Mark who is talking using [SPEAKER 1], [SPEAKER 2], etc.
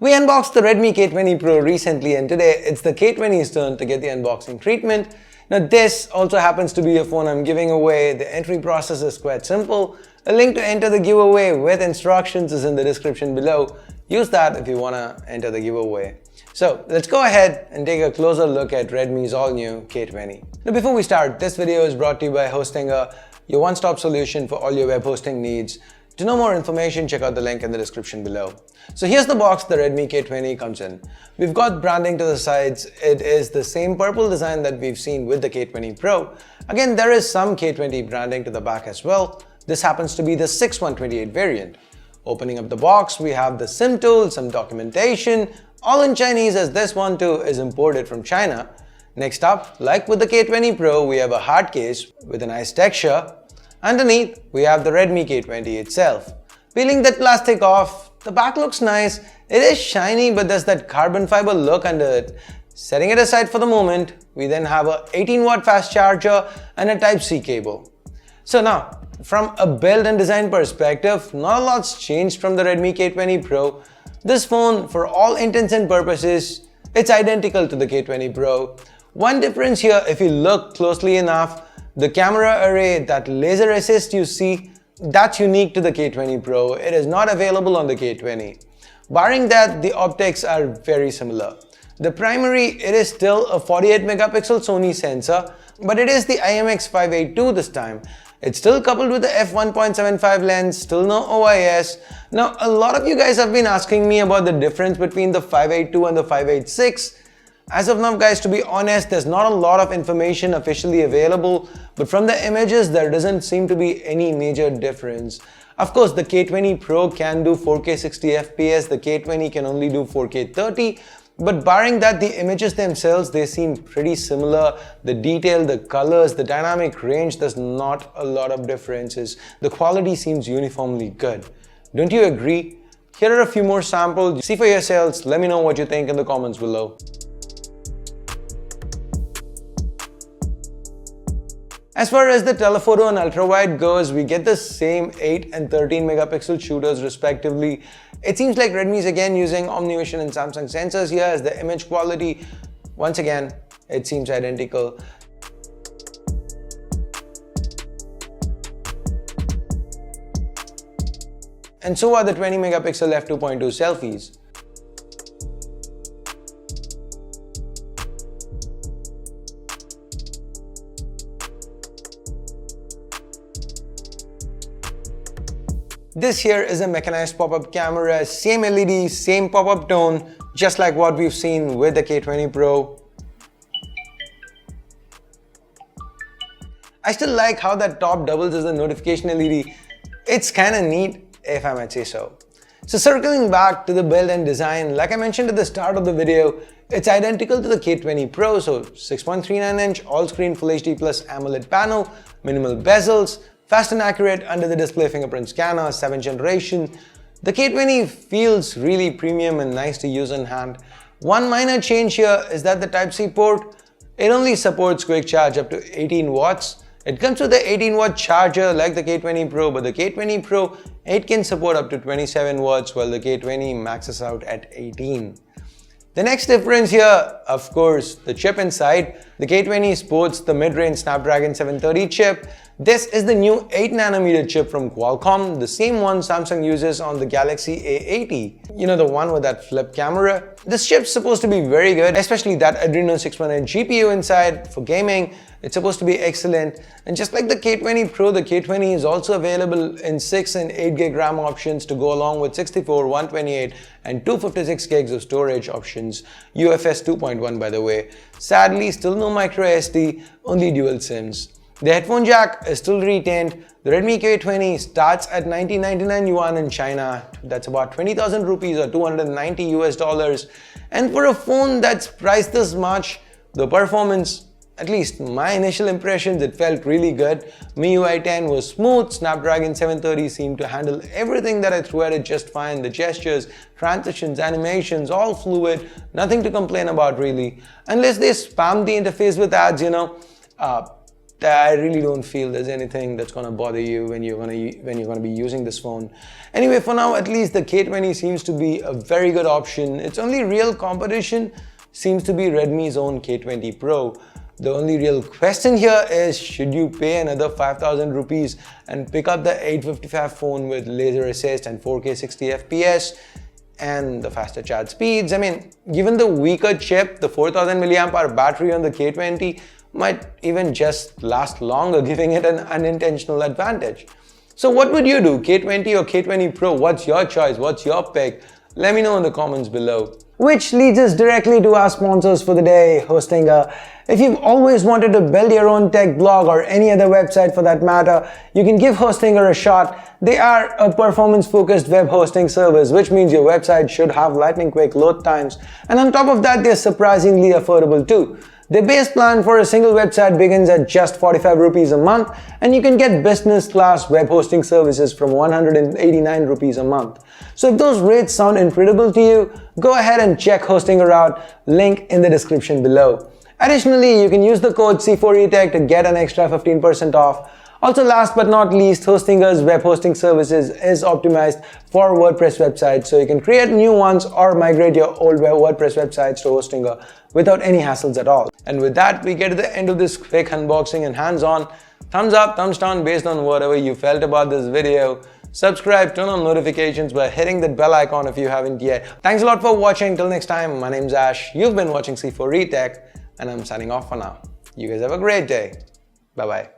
[SPEAKER 1] We unboxed the Redmi K20 Pro recently, and today it's the K20's turn to get the unboxing treatment. Now this also happens to be a phone I'm giving away. The entry process is quite simple. A link to enter the giveaway with instructions is in the description below. Use that if you want to enter the giveaway. So let's go ahead and take a closer look at Redmi's all-new K20. Now before we start, this video is brought to you by Hostinger, your one-stop solution for all your web hosting needs. To know more information, check out the link in the description below. So here's the box the Redmi K20 comes in. We've got branding to the sides. It is the same purple design that we've seen with the K20 Pro. Again, there is some K20 branding to the back as well. This happens to be the 6128 variant. Opening up the box, we have the SIM tool, some documentation, all in Chinese as this one too is imported from China. Next up, like with the K20 Pro, we have a hard case with a nice texture. Underneath, we have the Redmi K20 itself. Peeling that plastic off, the back looks nice. It is shiny, but there's that carbon fiber look under it. Setting it aside for the moment, we then have a 18-watt fast charger and a Type-C cable. So now, from a build and design perspective, not a lot's changed from the Redmi K20 Pro. This phone, for all intents and purposes, it's identical to the K20 Pro. One difference here, if you look closely enough, the camera array, that laser assist you see, that's unique to the K20 Pro. It is not available on the K20. Barring that, the optics are very similar. The primary, it is still a 48 megapixel Sony sensor, but it is the IMX582 this time. It's still coupled with the f1.75 lens, still no OIS. Now, a lot of you guys have been asking me about the difference between the 582 and the 586. As of now, guys, to be honest, there's not a lot of information officially available, but from the images, there doesn't seem to be any major difference. Of course, the K20 Pro can do 4K 60 FPS, the K20 can only do 4K 30, but barring that, the images themselves, they seem pretty similar. The detail, the colors, the dynamic range, there's not a lot of differences. The quality seems uniformly good. Don't you agree? Here are a few more samples. See for yourselves. Let me know what you think in the comments below. As far as the telephoto and ultrawide goes, we get the same 8 and 13 megapixel shooters respectively. It seems like Redmi's again using OmniVision and Samsung sensors here as the image quality. Once again, it seems identical. And so are the 20 megapixel f2.2 selfies. This here is a mechanized pop-up camera, same LED, same pop-up tone, just like what we've seen with the K20 Pro. I still like how that top doubles as a notification LED. It's kinda neat, if I might say so. So circling back to the build and design, like I mentioned at the start of the video, it's identical to the K20 Pro, so 6.39-inch all-screen Full HD Plus AMOLED panel, minimal bezels, fast and accurate under-the-display fingerprint scanner, 7th generation. The K20 feels really premium and nice to use in hand. One minor change here is that the Type-C port, it only supports quick charge up to 18 watts. It comes with the 18-watt charger like the K20 Pro, but the K20 Pro, it can support up to 27 watts while the K20 maxes out at 18. The next difference here, of course, the chip inside. The K20 sports the mid-range Snapdragon 730 chip. This is the new 8nm chip from Qualcomm, the same one Samsung uses on the Galaxy A80. You know, the one with that flip camera. This chip's supposed to be very good, especially that Adreno 618 GPU inside for gaming. It's supposed to be excellent. And just like the K20 Pro, the K20 is also available in 6 and 8 gig RAM options to go along with 64, 128 and 256 gigs of storage options. UFS 2.1 by the way. Sadly, still no micro SD, only dual SIMs. The headphone jack is still retained. The Redmi K20 starts at 1999 yuan in China. That's about 20,000 rupees or 290 US dollars. And for a phone that's priced this much, the performance, at least my initial impressions, it felt really good. MIUI 10 was smooth, Snapdragon 730 seemed to handle everything that I threw at it just fine. The gestures, transitions, animations, all fluid, nothing to complain about really. Unless they spam the interface with ads, you know. I really don't feel there's anything that's gonna bother you when you're gonna be using this phone. Anyway, for now at least, the K20 seems to be a very good option. Its only real competition seems to be Redmi's own K20 Pro. The only real question here is, should you pay another 5,000 rupees and pick up the 855 phone with laser assist and 4K 60 FPS and the faster charge speeds? I mean, given the weaker chip, the 4000 mAh battery on the K20 might even just last longer, giving it an unintentional advantage. So what would you do, K20 or K20 Pro? What's your choice? What's your pick? Let me know in the comments below. Which leads us directly to our sponsors for the day, Hostinger. If you've always wanted to build your own tech blog or any other website for that matter, you can give Hostinger a shot. They are a performance-focused web hosting service, which means your website should have lightning-quick load times. And on top of that, they're surprisingly affordable too. Their base plan for a single website begins at just 45 rupees a month, and you can get business class web hosting services from 189 rupees a month. So if those rates sound incredible to you, go ahead and check Hostinger out, link in the description below. Additionally, you can use the code C4ETech to get an extra 15% off. Also, last but not least, Hostinger's web hosting services is optimized for WordPress websites, so you can create new ones or migrate your old WordPress websites to Hostinger without any hassles at all. And with that, we get to the end of this quick unboxing and hands-on. Thumbs up, thumbs down based on whatever you felt about this video. Subscribe, turn on notifications by hitting that bell icon if you haven't yet. Thanks a lot for watching. Till next time, my name's Ash. You've been watching C4ETech, and I'm signing off for now. You guys have a great day. Bye-bye.